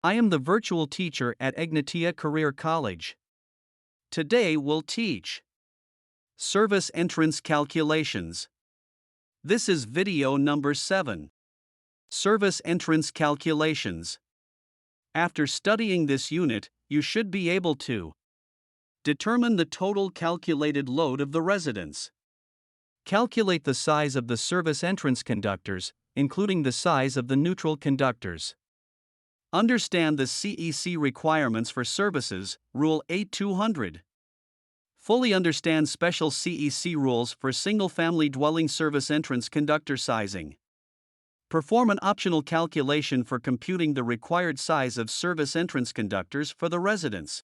I am the virtual teacher at Egnatia Career College. Today we'll teach Service Entrance Calculations. This is video number 7. Service Entrance Calculations. After studying this unit, you should be able to determine the total calculated load of the residence. Calculate the size of the service entrance conductors, including the size of the neutral conductors. Understand the CEC requirements for services, Rule 8200. Fully understand special CEC rules for single-family dwelling service entrance conductor sizing. Perform an optional calculation for computing the required size of service entrance conductors for the residence.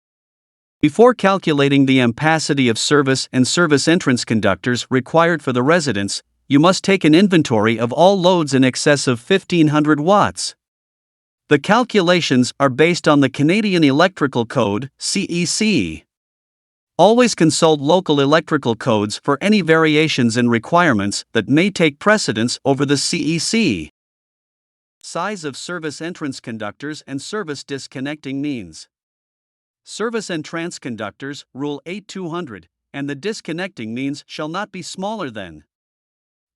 Before calculating the ampacity of service and service entrance conductors required for the residence, you must take an inventory of all loads in excess of 1500 watts. The calculations are based on the Canadian Electrical Code, CEC. Always consult local electrical codes for any variations in requirements that may take precedence over the CEC. Size of service entrance conductors and service disconnecting means. Service entrance conductors, Rule 8200, and the disconnecting means shall not be smaller than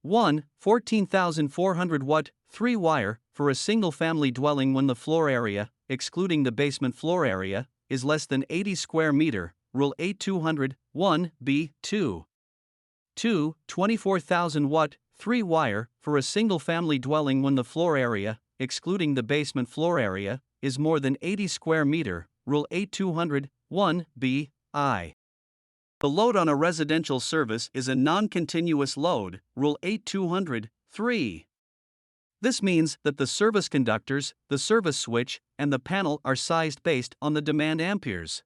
1. 14,400 watt, 3-wire, for a single-family dwelling when the floor area, excluding the basement floor area, is less than 80 square meter, Rule 8200, 1b, 2. 2. 24,000 watt, 3-wire, for a single-family dwelling when the floor area, excluding the basement floor area, is more than 80 square meter, Rule 8200, 1b, I. The load on a residential service is a non-continuous load, Rule 8200, 3. This means that the service conductors, the service switch, and the panel are sized based on the demand amperes.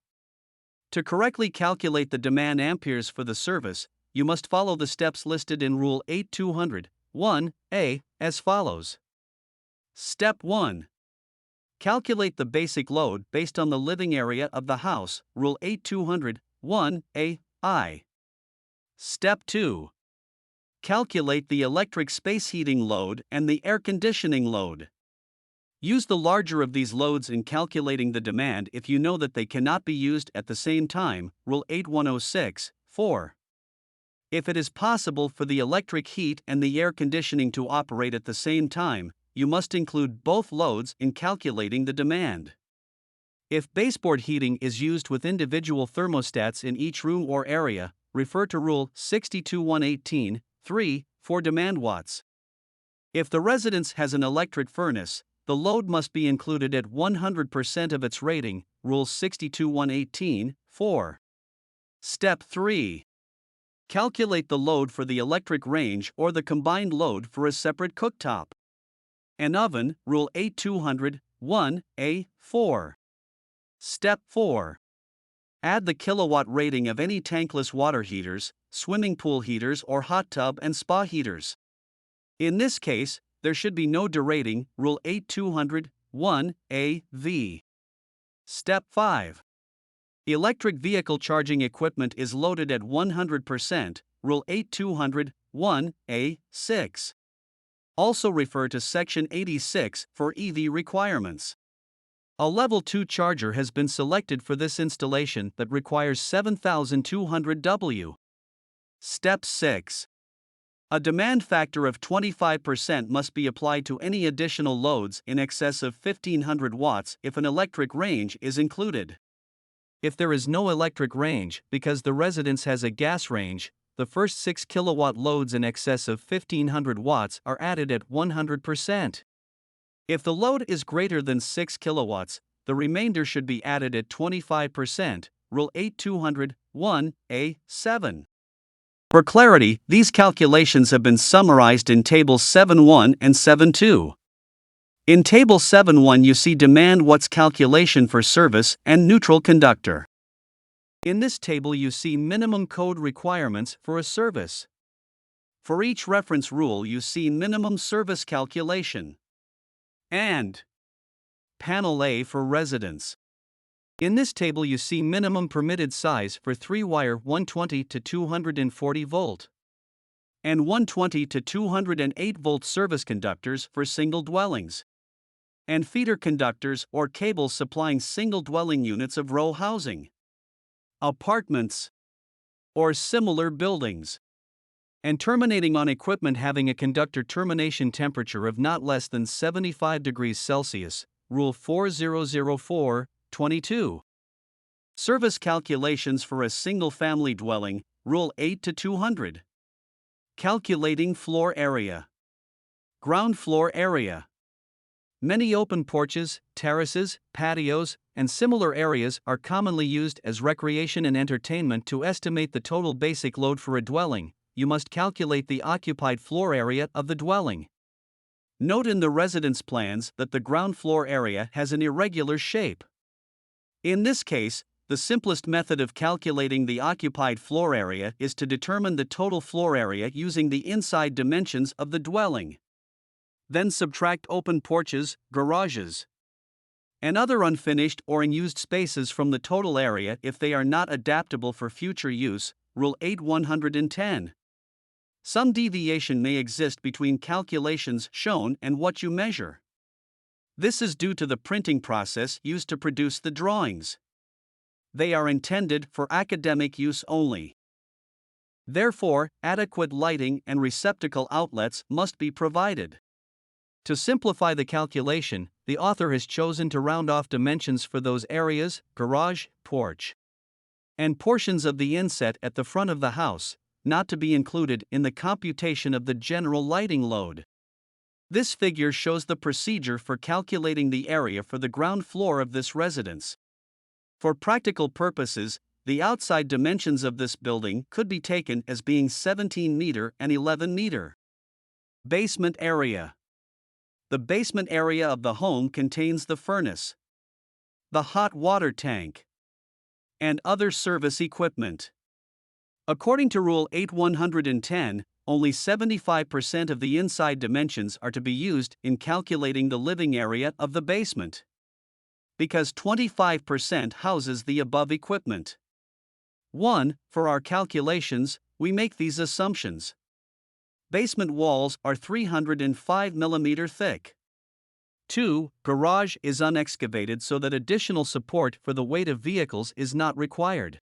To correctly calculate the demand amperes for the service, you must follow the steps listed in Rule 8200, 1a, as follows. Step 1. Calculate the basic load based on the living area of the house, Rule 8200, 1a, I. Step 2. Calculate the electric space heating load and the air conditioning load. Use the larger of these loads in calculating the demand if you know that they cannot be used at the same time, Rule 8106, 4. If it is possible for the electric heat and the air conditioning to operate at the same time, you must include both loads in calculating the demand. If baseboard heating is used with individual thermostats in each room or area, refer to Rule 62-118, 3, for demand watts. If the residence has an electric furnace, the load must be included at 100% of its rating, Rule 62-118, 4. Step 3. Calculate the load for the electric range or the combined load for a separate cooktop. An oven, Rule 8200, 1a, 4. Step 4. Add the kilowatt rating of any tankless water heaters, swimming pool heaters, or hot tub and spa heaters. In this case, there should be no derating, Rule 8200, 1a-v. Step 5. Electric vehicle charging equipment is loaded at 100%, Rule 8200, 1a-6. Also refer to Section 86 for EV requirements. A Level 2 charger has been selected for this installation that requires 7,200 W. Step 6. A demand factor of 25% must be applied to any additional loads in excess of 1,500 watts if an electric range is included. If there is no electric range because the residence has a gas range, the first 6 kilowatt loads in excess of 1,500 watts are added at 100%. If the load is greater than 6 kilowatts, the remainder should be added at 25%, Rule 8200, 1a, 7. For clarity, these calculations have been summarized in Tables 7.1 and 7.2. In Table 7.1 you see demand watts calculation for service and neutral conductor. In this table you see minimum code requirements for a service. For each reference rule you see minimum service calculation. And Panel A for residence. In this table you see minimum permitted size for 3-wire 120 to 240 volt and 120 to 208 volt service conductors for single dwellings. and feeder conductors or cables supplying single dwelling units of row housing, apartments, or similar buildings, and terminating on equipment having a conductor termination temperature of not less than 75 degrees Celsius, Rule 4004-22. Service calculations for a single-family dwelling, Rule 8-200. Calculating floor area. Ground floor area. Many open porches, terraces, patios, and similar areas are commonly used as recreation and entertainment. To estimate the total basic load for a dwelling, you must calculate the occupied floor area of the dwelling. Note in the residence plans that the ground floor area has an irregular shape. In this case, the simplest method of calculating the occupied floor area is to determine the total floor area using the inside dimensions of the dwelling. Then subtract open porches, garages, and other unfinished or unused spaces from the total area if they are not adaptable for future use, Rule 8-110. Some deviation may exist between calculations shown and what you measure. This is due to the printing process used to produce the drawings. They are intended for academic use only. Therefore, adequate lighting and receptacle outlets must be provided. To simplify the calculation, the author has chosen to round off dimensions for those areas, garage, porch, and portions of the inset at the front of the house, not to be included in the computation of the general lighting load. This figure shows the procedure for calculating the area for the ground floor of this residence. For practical purposes, the outside dimensions of this building could be taken as being 17 meter and 11 meter. Basement area. The basement area of the home contains the furnace, the hot water tank, and other service equipment. According to Rule 8-110, only 75% of the inside dimensions are to be used in calculating the living area of the basement, because 25% houses the above equipment. 1. For our calculations, we make these assumptions. Basement walls are 305 mm thick. 2. Garage is unexcavated so that additional support for the weight of vehicles is not required.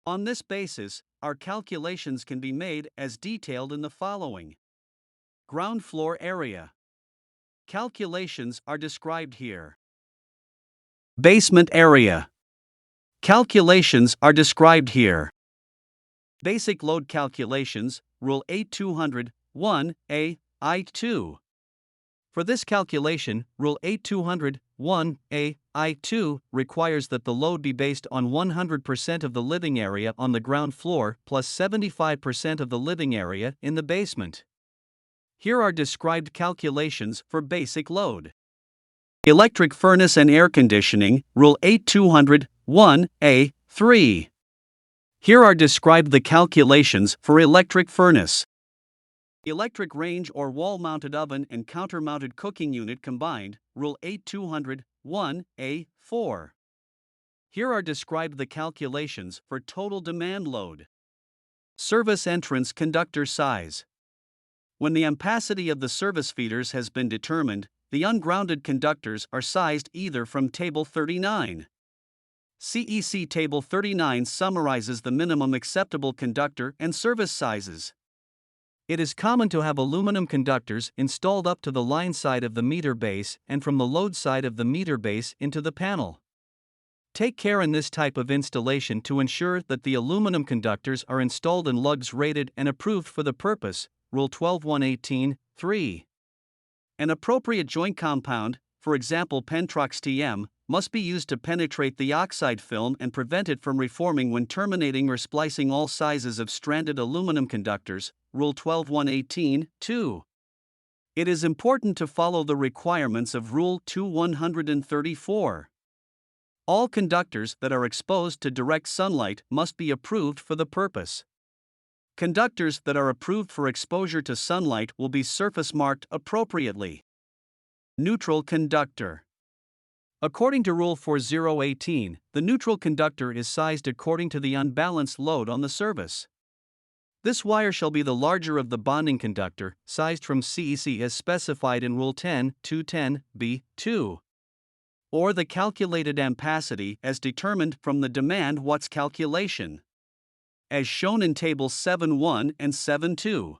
On this basis, our calculations can be made as detailed in the following. Ground floor area. Calculations are described here. Basement area. Calculations are described here. Basic load calculations, Rule 8-200, 1A, I2. For this calculation, Rule 8-200, 1A, I2 requires that the load be based on 100% of the living area on the ground floor plus 75% of the living area in the basement. Here are described calculations for basic load. Electric furnace and air conditioning, Rule 8-200, 1A, 3. Here are described the calculations for electric furnace. Electric range or wall-mounted oven and counter-mounted cooking unit combined, Rule 8-200, 1A, 4. Here are described the calculations for total demand load. Service entrance conductor size. When the ampacity of the service feeders has been determined, the ungrounded conductors are sized either from Table 39. CEC Table 39 summarizes the minimum acceptable conductor and service sizes. It is common to have aluminum conductors installed up to the line side of the meter base and from the load side of the meter base into the panel. Take care in this type of installation to ensure that the aluminum conductors are installed in lugs rated and approved for the purpose, Rule 12-118, 3. An appropriate joint compound, for example Pentrox TM, must be used to penetrate the oxide film and prevent it from reforming when terminating or splicing all sizes of stranded aluminum conductors, Rule 12-118, 2. It is important to follow the requirements of Rule 2-134. All conductors that are exposed to direct sunlight must be approved for the purpose. Conductors that are approved for exposure to sunlight will be surface marked appropriately. Neutral conductor. According to Rule 4018, the neutral conductor is sized according to the unbalanced load on the service. This wire shall be the larger of the bonding conductor, sized from CEC as specified in Rule 10.210b2, or the calculated ampacity as determined from the demand watts calculation, as shown in Tables 7.1 and 7.2.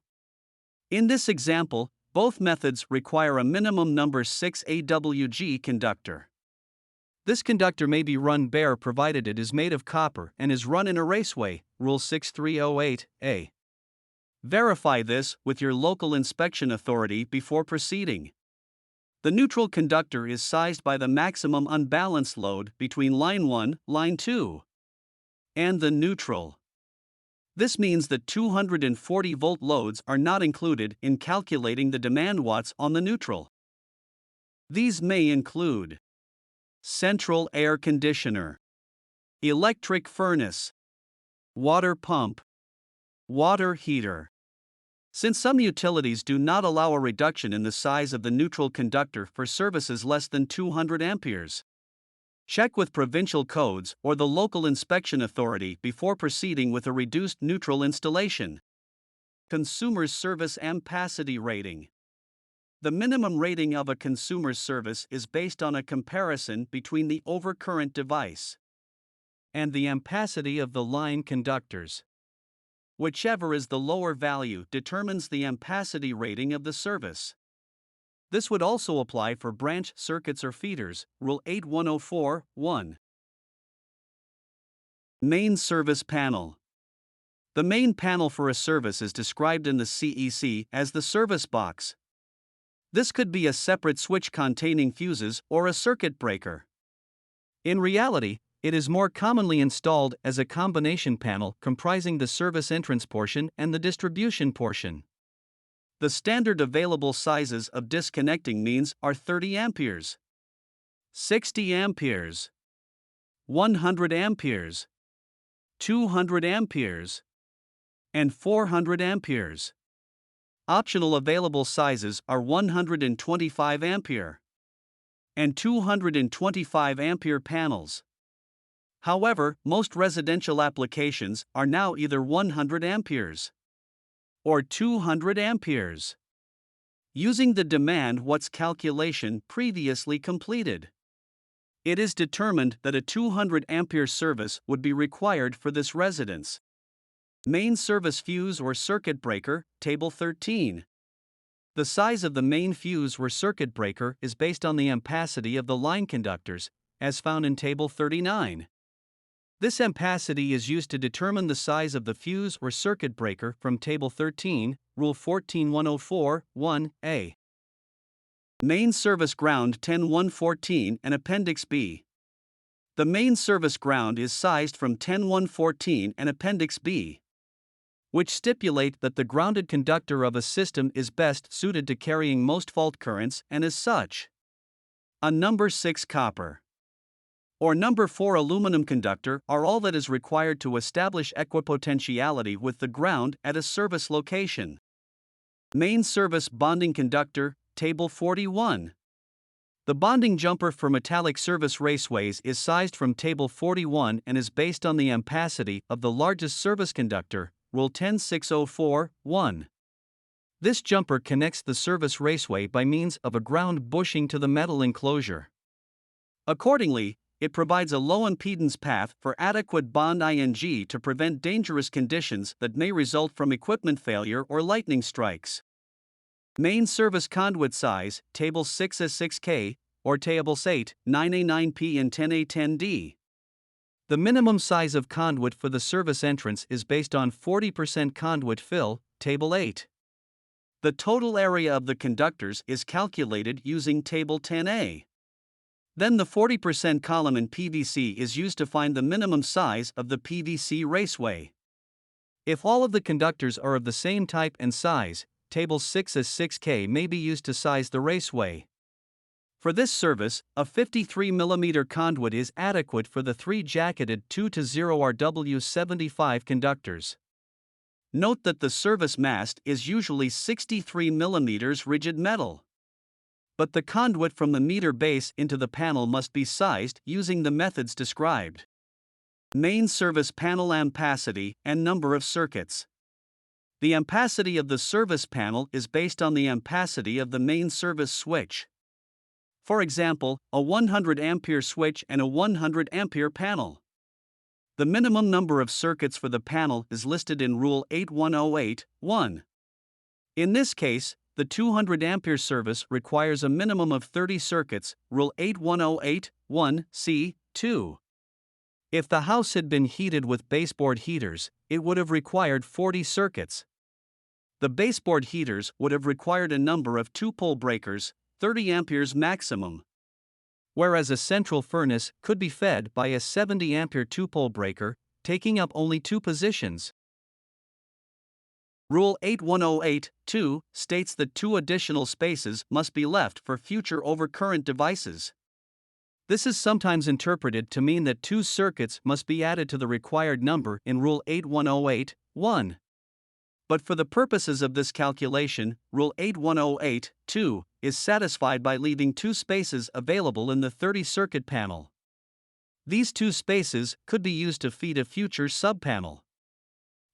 In this example, both methods require a minimum number 6 AWG conductor. This conductor may be run bare provided it is made of copper and is run in a raceway, Rule 6308A. Verify this with your local inspection authority before proceeding. The neutral conductor is sized by the maximum unbalanced load between line 1, line 2, and the neutral. This means that 240-volt loads are not included in calculating the demand watts on the neutral. These may include central air conditioner, electric furnace, water pump, water heater. Since some utilities do not allow a reduction in the size of the neutral conductor for services less than 200 amperes, check with provincial codes or the local inspection authority before proceeding with a reduced neutral installation. Consumer's service ampacity rating. The minimum rating of a consumer's service is based on a comparison between the overcurrent device and the ampacity of the line conductors. Whichever is the lower value determines the ampacity rating of the service. This would also apply for branch circuits or feeders, Rule 8104.1. Main service panel. The main panel for a service is described in the CEC as the service box. This could be a separate switch containing fuses or a circuit breaker. In reality, it is more commonly installed as a combination panel comprising the service entrance portion and the distribution portion. The standard available sizes of disconnecting means are 30 amperes, 60 amperes, 100 amperes, 200 amperes, and 400 amperes. Optional available sizes are 125 ampere and 225 ampere panels. However, most residential applications are now either 100 amperes or 200 amperes, using the demand watts calculation previously completed. It is determined that a 200 ampere service would be required for this residence. Main service fuse or circuit breaker, Table 13. The size of the main fuse or circuit breaker is based on the ampacity of the line conductors, as found in Table 39. This ampacity is used to determine the size of the fuse or circuit breaker from Table 13, Rule 14104.1a. Main service ground 10.114 and Appendix B. The main service ground is sized from 10.114 and Appendix B, which stipulate that the grounded conductor of a system is best suited to carrying most fault currents and as such, a number 6 copper or number 4 aluminum conductor are all that is required to establish equipotentiality with the ground at a service location. Main service bonding conductor, Table 41. The bonding jumper for metallic service raceways is sized from Table 41 and is based on the ampacity of the largest service conductor, Rule 10604.1. This jumper connects the service raceway by means of a ground bushing to the metal enclosure. Accordingly, it provides a low impedance path for adequate bond ing to prevent dangerous conditions that may result from equipment failure or lightning strikes. Main service conduit size, Tables 6A6K, or Tables 8, 9A9P and 10A10D. The minimum size of conduit for the service entrance is based on 40% conduit fill, Table 8. The total area of the conductors is calculated using Table 10A. Then the 40% column in PVC is used to find the minimum size of the PVC raceway. If all of the conductors are of the same type and size, Table 6A6K may be used to size the raceway. For this service, a 53 mm conduit is adequate for the 3 jacketed 2-0RW75 conductors. Note that the service mast is usually 63 mm rigid metal. But the conduit from the meter base into the panel must be sized using the methods described. Main service panel ampacity and number of circuits. The ampacity of the service panel is based on the ampacity of the main service switch. For example, a 100 ampere switch and a 100 ampere panel. The minimum number of circuits for the panel is listed in Rule 8108.1. In this case, the 200 ampere service requires a minimum of 30 circuits, Rule 8108.1c.2. If the house had been heated with baseboard heaters, it would have required 40 circuits. The baseboard heaters would have required a number of 2-pole breakers, 30 amperes maximum. Whereas a central furnace could be fed by a 70 ampere 2-pole breaker, taking up only 2 positions. Rule 8108.2 states that 2 additional spaces must be left for future overcurrent devices. This is sometimes interpreted to mean that 2 circuits must be added to the required number in Rule 8108.1. But for the purposes of this calculation, Rule 8108.2 is satisfied by leaving 2 spaces available in the 30-circuit panel. These 2 spaces could be used to feed a future subpanel.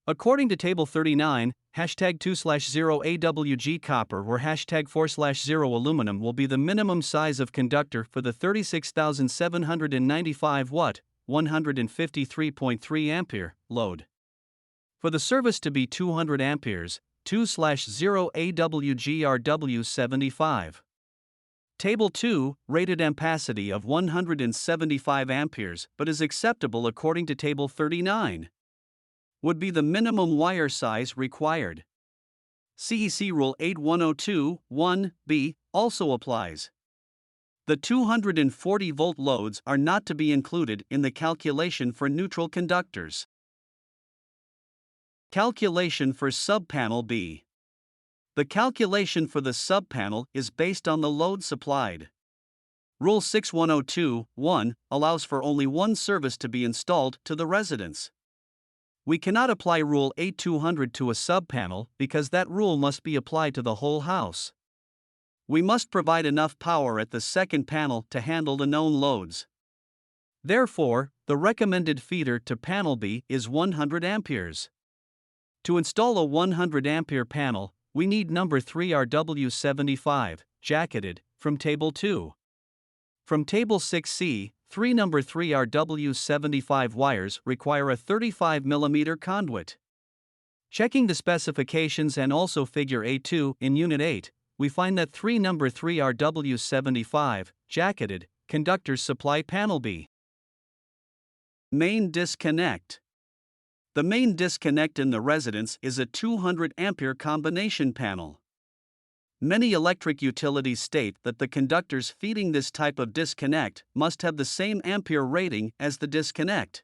According to Table 39, #2/0 AWG copper or #4/0 aluminum will be the minimum size of conductor for the 36,795 watt, 153.3 ampere load. For the service to be 200 amperes, 2/0 AWGRW75. Table 2, rated ampacity of 175 amperes but is acceptable according to Table 39. Would be the minimum wire size required. CEC Rule 8102.1b also applies. The 240-volt loads are not to be included in the calculation for neutral conductors. Calculation for subpanel B. The calculation for the subpanel is based on the load supplied. Rule 6102.1 allows for only one service to be installed to the residence. We cannot apply Rule 8200 to a subpanel because that rule must be applied to the whole house. We must provide enough power at the second panel to handle the known loads. Therefore, the recommended feeder to panel B is 100 amperes. To install a 100 ampere panel, we need number 3 RW75, jacketed, from Table 2. From Table 6C, 3 number 3 RW75 wires require a 35 mm conduit. Checking the specifications and also Figure A2 in Unit 8, we find that 3 number 3 RW75, jacketed, conductors supply panel B. Main disconnect. The main disconnect in the residence is a 200 ampere combination panel. Many electric utilities state that the conductors feeding this type of disconnect must have the same ampere rating as the disconnect.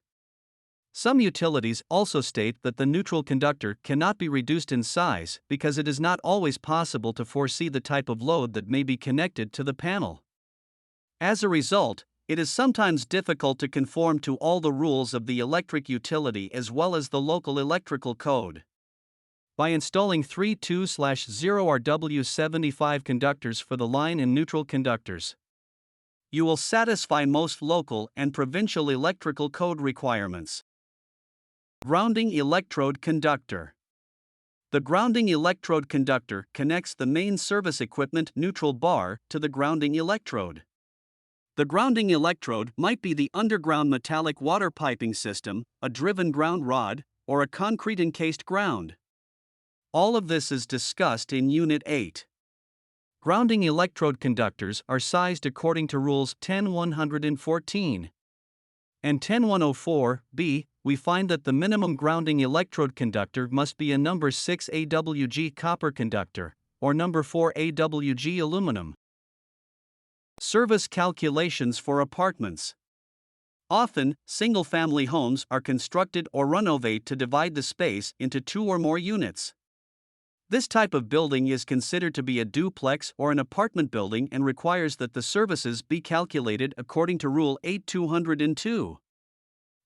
Some utilities also state that the neutral conductor cannot be reduced in size because it is not always possible to foresee the type of load that may be connected to the panel. As a result, it is sometimes difficult to conform to all the rules of the electric utility as well as the local electrical code. By installing 3 2/0 RW75 conductors for the line and neutral conductors, you will satisfy most local and provincial electrical code requirements. Grounding electrode conductor. The grounding electrode conductor connects the main service equipment neutral bar to the grounding electrode. The grounding electrode might be the underground metallic water piping system, a driven ground rod, or a concrete encased ground. All of this is discussed in Unit 8. Grounding electrode conductors are sized according to Rules 10114 and 10104b. We find that the minimum grounding electrode conductor must be a number 6 AWG copper conductor, or number 4 AWG aluminum. Service calculations for apartments. Often, single-family homes are constructed or renovate to divide the space into 2 or more units. This type of building is considered to be a duplex or an apartment building and requires that the services be calculated according to Rule 8202.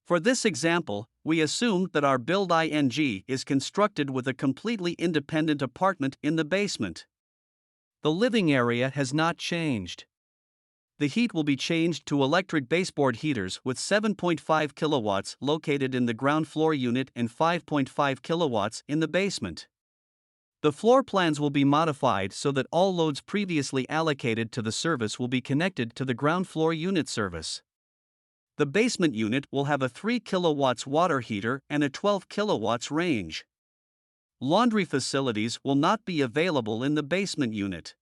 For this example, we assume that our build ing is constructed with a completely independent apartment in the basement. The living area has not changed. The heat will be changed to electric baseboard heaters with 7.5 kilowatts located in the ground floor unit and 5.5 kilowatts in the basement. The floor plans will be modified so that all loads previously allocated to the service will be connected to the ground floor unit service. The basement unit will have a 3 kilowatts water heater and a 12 kilowatts range. Laundry facilities will not be available in the basement unit.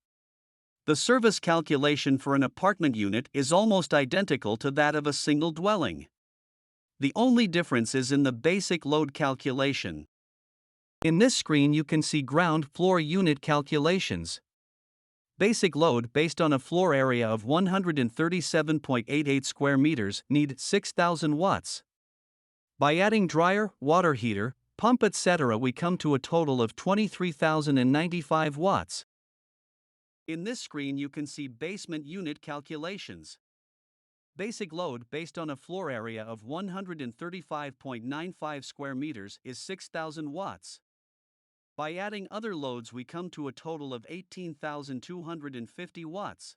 The service calculation for an apartment unit is almost identical to that of a single dwelling. The only difference is in the basic load calculation. In this screen you can see ground floor unit calculations. Basic load based on a floor area of 137.88 square meters need 6,000 watts. By adding dryer, water heater, pump etc. we come to a total of 23,095 watts. In this screen you can see basement unit calculations. Basic load based on a floor area of 135.95 square meters is 6,000 watts. By adding other loads we come to a total of 18,250 watts.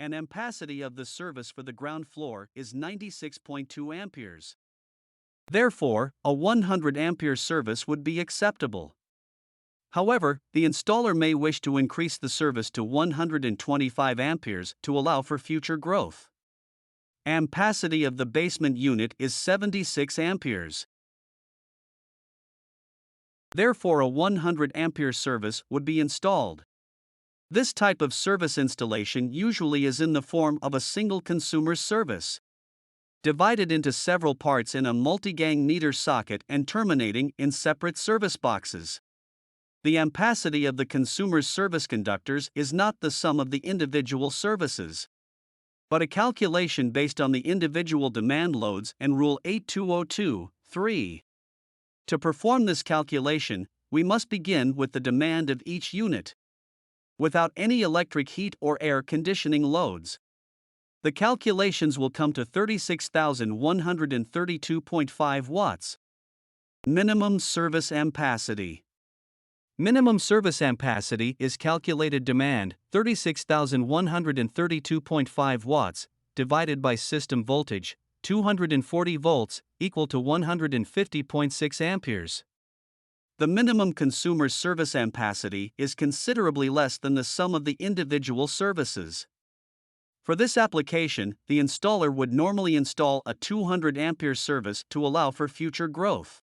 An ampacity of the service for the ground floor is 96.2 amperes. Therefore, a 100 ampere service would be acceptable. However, the installer may wish to increase the service to 125 amperes to allow for future growth. Ampacity of the basement unit is 76 amperes. Therefore, a 100 ampere service would be installed. This type of service installation usually is in the form of a single consumer service, divided into several parts in a multi-gang meter socket and terminating in separate service boxes. The ampacity of the consumer's service conductors is not the sum of the individual services, but a calculation based on the individual demand loads and Rule 8202(3). To perform this calculation, we must begin with the demand of each unit, without any electric heat or air conditioning loads. The calculations will come to 36,132.5 watts. Minimum service ampacity. Minimum service ampacity is calculated demand, 36,132.5 watts, divided by system voltage, 240 volts, equal to 150.6 amperes. The minimum consumer service ampacity is considerably less than the sum of the individual services. For this application, the installer would normally install a 200 ampere service to allow for future growth.